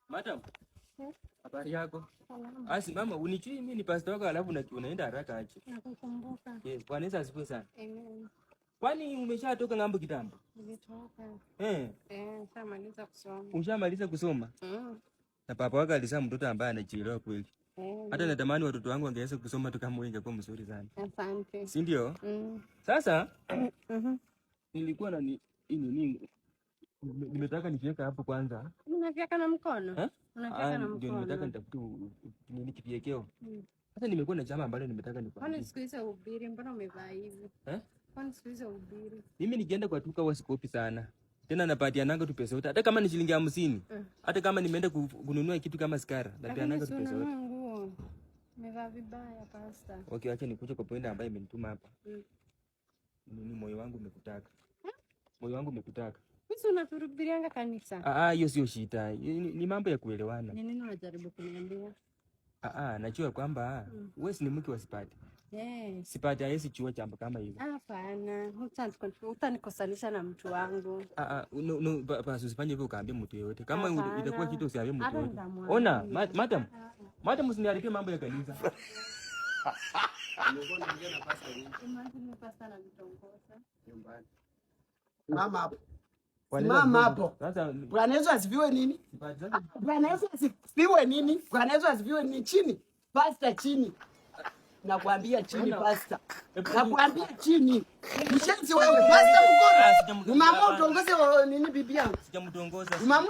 Madam. Habari yako? Salama. Asi mama, unichui mimi ni pastor wako alafu unaenda haraka aje? Nakukumbuka. Bwana Yesu asifiwe sana. Amen. Kwani umeshatoka ng'ambo kitambo? Nimetoka. Nishamaliza kusoma. Ushamaliza kusoma? Na papa wako alisema mtoto ambaye anachelewa kweli. Hata natamani watoto wangu wangeweza kusoma tu kama wewe, ingekuwa mzuri sana. Asante. Si ndio? Sasa nilikuwa na nimetaka nikiweka hapo kwanza. Unafiaka na mkono? Unafiaka na mkono. Ndio nimetaka nitafute nini kipiekeo. Sasa nimekuwa na chama ambalo nimetaka nikwambie. Kwani siku hizo ubiri mbona umevaa hivi? Kwani siku hizo ubiri? Mimi nikienda kwa duka wasikopi sana. Tena napatiananga tu pesa yote. Hata kama ni shilingi 50. Hata kama nimeenda kununua kitu kama skara, napatiananga tu pesa yote. Umevaa vibaya pasta. Okay, acha nikuje kwa point ambayo imenituma hapa. Nini moyo wangu umekutaka. Moyo wangu umekutaka. Wewe unatuhubirianga kanisa? Hiyo sio shida. Ni mambo ya kuelewana. Ni nini unajaribu kuniambia? Najua kwamba wewe ni mke wa Sipati. Sipati haisi chuo jambo kama hilo. Hapana, utanikosanisha na mtu wangu. Basi usifanye hivyo ukaambia mtu yeyote. Kama itakuwa kitu usiambie mtu yeyote. Ona, madam usiniharibie mambo ya kanisa. Mama hapo. Mama hapo. Bwana Yesu asifiwe nini? Bwana Yesu asifiwe nini? Bwana Yesu asifiwe nini? Chini. Pasta chini. Nakwambia chini pasta. Nakwambia chini. Mshenzi wewe pasta mkono. Mama utongoze nini bibi yangu? Sijamtongoza. Mama